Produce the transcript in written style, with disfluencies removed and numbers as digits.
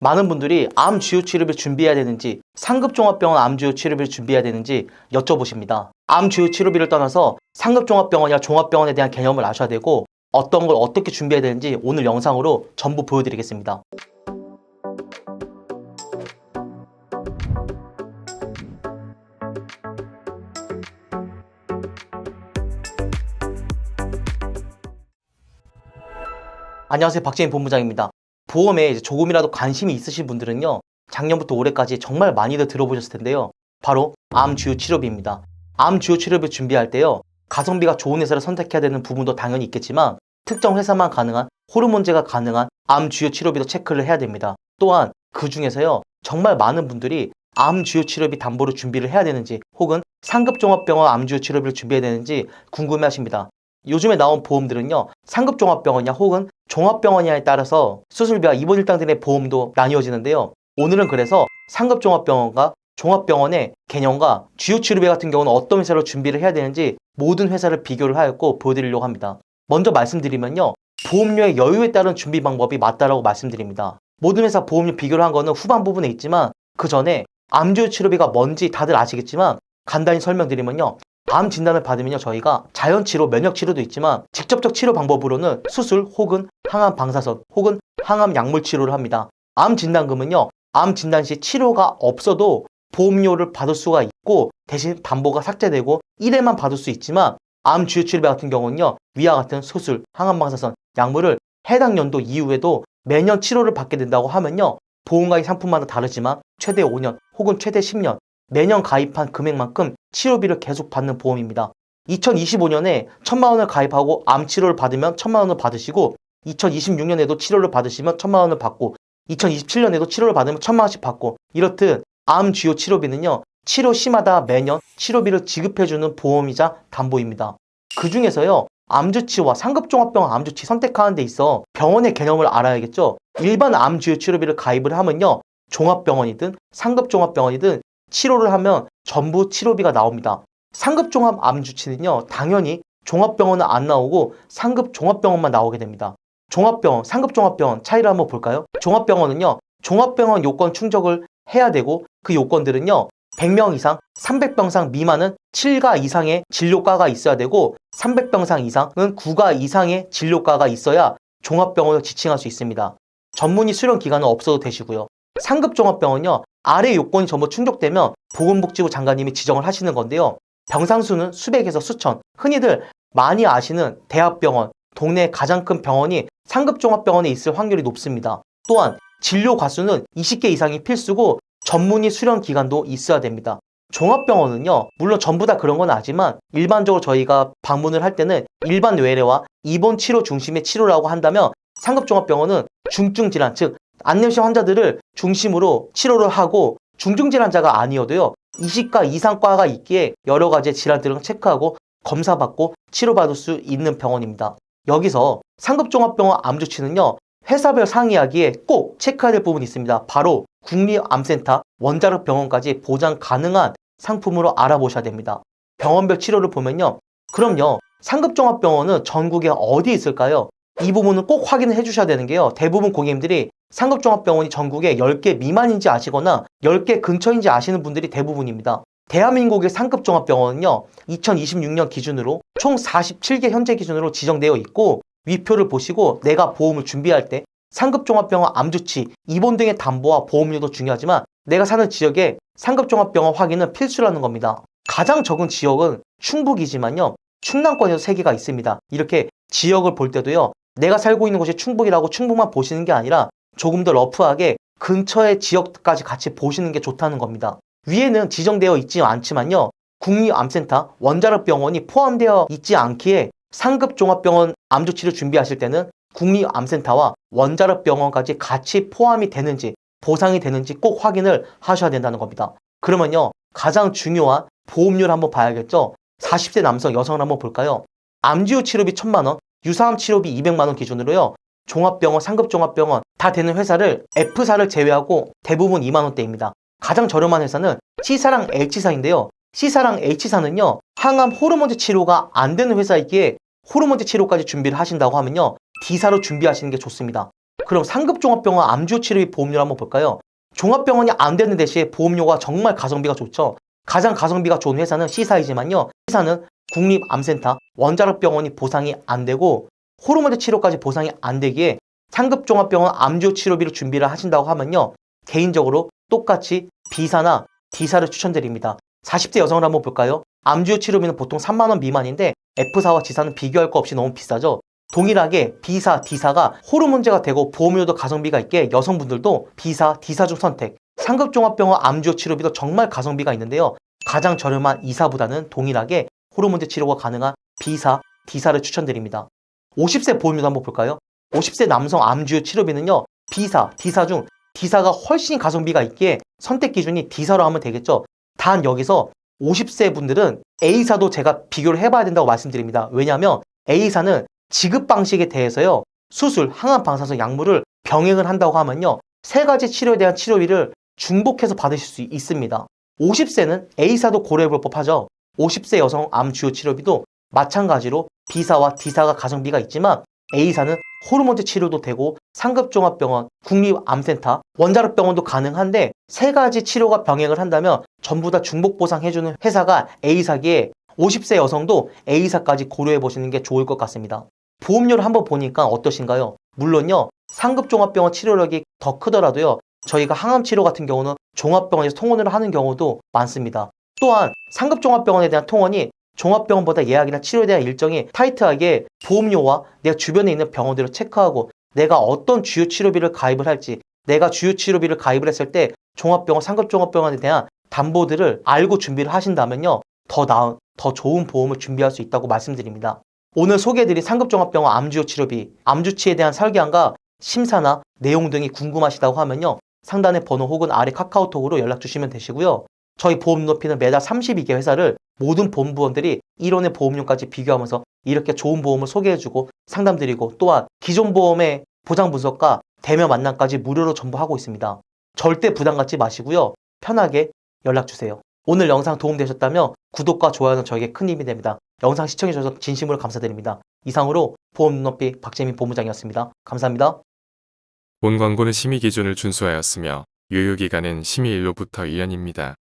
많은 분들이 암 주요 치료비를 준비해야 되는지, 상급 종합병원 암 주요 치료비를 준비해야 되는지 여쭤보십니다. 암 주요 치료비를 떠나서 상급 종합병원이나 종합병원에 대한 개념을 아셔야 되고, 어떤 걸 어떻게 준비해야 되는지 오늘 영상으로 전부 보여드리겠습니다. 안녕하세요, 박재민 본부장입니다. 보험에 조금이라도 관심이 있으신 분들은요, 작년부터 올해까지 정말 많이들 들어보셨을 텐데요, 바로 암 주요 치료비입니다. 암 주요 치료비 준비할 때요, 가성비가 좋은 회사를 선택해야 되는 부분도 당연히 있겠지만 특정 회사만 가능한, 호르몬제가 가능한 암 주요 치료비도 체크를 해야 됩니다. 또한 그 중에서요, 정말 많은 분들이 암 주요 치료비 담보로 준비를 해야 되는지, 혹은 상급 종합병원 암 주요 치료비를 준비해야 되는지 궁금해 하십니다. 요즘에 나온 보험들은요, 상급 종합병원이냐 혹은 종합병원이냐에 따라서 수술비와 입원 일당 등의 보험도 나뉘어지는데요, 오늘은 그래서 상급 종합병원과 종합병원의 개념과 주요 치료비 같은 경우는 어떤 회사로 준비를 해야 되는지 모든 회사를 비교를 하였고 보여드리려고 합니다. 먼저 말씀드리면요, 보험료의 여유에 따른 준비 방법이 맞다라고 말씀드립니다. 모든 회사 보험료 비교를 한 거는 후반 부분에 있지만, 그 전에 암 주요 치료비가 뭔지 다들 아시겠지만 간단히 설명드리면요, 암 진단을 받으면요, 저희가 자연치료, 면역치료도 있지만 직접적 치료 방법으로는 수술 혹은 항암 방사선 혹은 항암 약물 치료를 합니다. 암 진단금은요, 암 진단 시 치료가 없어도 보험료를 받을 수가 있고 대신 담보가 삭제되고 1회만 받을 수 있지만, 암 주요 치료비 같은 경우는요, 위와 같은 수술, 항암 방사선, 약물을 해당 연도 이후에도 매년 치료를 받게 된다고 하면요, 보험가입 상품마다 다르지만 최대 5년 혹은 최대 10년 매년 가입한 금액만큼 치료비를 계속 받는 보험입니다. 2025년에 1,000만 원을 가입하고 암 치료를 받으면 1,000만 원을 받으시고, 2026년에도 치료를 받으시면 1,000만 원을 받고, 2027년에도 치료를 받으면 1,000만 원씩 받고, 이렇듯 암 주요 치료비는요, 치료 시마다 매년 치료비를 지급해주는 보험이자 담보입니다. 그 중에서요, 암주치와 상급종합병원 암주치 선택하는 데 있어 병원의 개념을 알아야겠죠. 일반 암 주요 치료비를 가입을 하면요, 종합병원이든 상급종합병원이든 치료를 하면 전부 치료비가 나옵니다. 상급종합 암주치는요, 당연히 종합병원은 안 나오고 상급 종합병원만 나오게 됩니다. 종합병원, 상급종합병원 차이를 한번 볼까요? 종합병원은요, 종합병원 요건 충족을 해야 되고, 그 요건들은요, 100명 이상, 300병상 미만은 7가 이상의 진료과가 있어야 되고, 300병상 이상은 9가 이상의 진료과가 있어야 종합병원을 지칭할 수 있습니다. 전문의 수련 기간은 없어도 되시고요. 상급종합병원은요, 아래 요건이 전부 충족되면 보건복지부 장관님이 지정을 하시는 건데요, 병상수는 수백에서 수천, 흔히들 많이 아시는 대학병원, 동네 가장 큰 병원이 상급종합병원에 있을 확률이 높습니다. 또한 진료 과수는 20개 이상이 필수고 전문의 수련 기간도 있어야 됩니다. 종합병원은요, 물론 전부 다 그런 건 아니지만 일반적으로 저희가 방문을 할 때는 일반 외래와 입원 치료 중심의 치료라고 한다면, 상급종합병원은 중증질환, 즉 안내시 환자들을 중심으로 치료를 하고, 중증질환자가 아니어도요, 20가 이상 과가 있기에 여러 가지 질환들을 체크하고 검사받고 치료받을 수 있는 병원입니다. 여기서 상급종합병원 암주치는요, 회사별 상이하기에 꼭 체크해야 될 부분이 있습니다. 바로 국립암센터, 원자력 병원까지 보장 가능한 상품으로 알아보셔야 됩니다. 병원별 치료를 보면요, 그럼요, 상급종합병원은 전국에 어디 있을까요? 이 부분은 꼭 확인을 해주셔야 되는 게요, 대부분 고객님들이 상급종합병원이 전국에 10개 미만인지 아시거나 10개 근처인지 아시는 분들이 대부분입니다. 대한민국의 상급종합병원은요, 2026년 기준으로 총 47개 현재 기준으로 지정되어 있고, 위표를 보시고 내가 보험을 준비할 때 상급종합병원 암주치, 입원 등의 담보와 보험료도 중요하지만 내가 사는 지역의 상급종합병원 확인은 필수라는 겁니다. 가장 적은 지역은 충북이지만요, 충남권에도 3개가 있습니다. 이렇게 지역을 볼 때도요, 내가 살고 있는 곳이 충북이라고 충북만 보시는 게 아니라 조금 더 러프하게 근처의 지역까지 같이 보시는 게 좋다는 겁니다. 위에는 지정되어 있지 않지만요, 국립암센터, 원자력병원이 포함되어 있지 않기에 상급종합병원 암주치를 준비하실 때는 국립암센터와 원자력병원까지 같이 포함이 되는지, 보상이 되는지 꼭 확인을 하셔야 된다는 겁니다. 그러면요, 가장 중요한 보험료를 한번 봐야겠죠. 40세 남성, 여성을 한번 볼까요? 암주요 치료비 1,000만 원, 유사암 치료비 200만 원 기준으로요, 종합병원, 상급종합병원 다 되는 회사를 F사를 제외하고 대부분 2만 원대입니다. 가장 저렴한 회사는 C사랑 H사인데요, C사랑 H사는요, 항암 호르몬제 치료가 안 되는 회사이기에 호르몬제 치료까지 준비를 하신다고 하면요, D사로 준비하시는 게 좋습니다. 그럼 상급종합병원 암주치료비 보험료를 한번 볼까요? 종합병원이 안 되는 대신 보험료가 정말 가성비가 좋죠. 가장 가성비가 좋은 회사는 C사이지만요. C사는 국립암센터, 원자력병원이 보상이 안 되고 호르몬제 치료까지 보상이 안 되기에 상급종합병원 암주치료비를 준비를 하신다고 하면요. 개인적으로 똑같이 B사나 D사를 추천드립니다. 40대 여성을 한번 볼까요? 암주치료비는 보통 3만 원 미만인데 F사와 G사는 비교할 거 없이 너무 비싸죠. 동일하게 B사, D사가 호르몬제가 되고 보험료도 가성비가 있게 여성분들도 B사, D사 중 선택. 상급종합병원 암주치료비도 정말 가성비가 있는데요. 가장 저렴한 E사보다는 동일하게 호르몬제 치료가 가능한 B사, D사를 추천드립니다. 50세 보험료도 한번 볼까요? 50세 남성 암주요 치료비는요. B사, D사 중 D사가 훨씬 가성비가 있기에 선택 기준이 D사로 하면 되겠죠. 단 여기서 50세 분들은 A사도 제가 비교를 해봐야 된다고 말씀드립니다. 왜냐하면 A사는 지급 방식에 대해서요. 수술, 항암 방사선 약물을 병행을 한다고 하면요. 세 가지 치료에 대한 치료비를 중복해서 받으실 수 있습니다. 50세는 A사도 고려해볼 법하죠. 50세 여성 암 주요 치료비도 마찬가지로 B사와 D사가 가성비가 있지만 A사는 호르몬제 치료도 되고 상급종합병원, 국립암센터, 원자력병원도 가능한데 세 가지 치료가 병행을 한다면 전부 다 중복 보상해주는 회사가 A사기에 50세 여성도 A사까지 고려해보시는 게 좋을 것 같습니다. 보험료를 한번 보니까 어떠신가요? 물론요. 상급종합병원 치료력이 더 크더라도요. 저희가 항암치료 같은 경우는 종합병원에서 통원을 하는 경우도 많습니다. 또한 상급종합병원에 대한 통원이 종합병원보다 예약이나 치료에 대한 일정이 타이트하게 보험료와 내가 주변에 있는 병원들을 체크하고 내가 어떤 주요 치료비를 가입을 할지 내가 주요 치료비를 가입을 했을 때 종합병원, 상급종합병원에 대한 담보들을 알고 준비를 하신다면요. 더 나은, 더 좋은 보험을 준비할 수 있다고 말씀드립니다. 오늘 소개해드린 상급종합병원 암주요 치료비, 암주치에 대한 설계안과 심사나 내용 등이 궁금하시다고 하면요. 상단의 번호 혹은 아래 카카오톡으로 연락 주시면 되시고요. 저희 보험 높이는 매달 32개 회사를 모든 보험부원들이 1원의 보험료까지 비교하면서 이렇게 좋은 보험을 소개해주고 상담드리고 또한 기존 보험의 보장 분석과 대면 만남까지 무료로 전부 하고 있습니다. 절대 부담 갖지 마시고요. 편하게 연락주세요. 오늘 영상 도움되셨다면 구독과 좋아요는 저에게 큰 힘이 됩니다. 영상 시청해주셔서 진심으로 감사드립니다. 이상으로 보험 눈높이 박재민 본부장이었습니다. 감사합니다. 본 광고는 심의 기준을 준수하였으며 유효기간은 심의일로부터 1년입니다.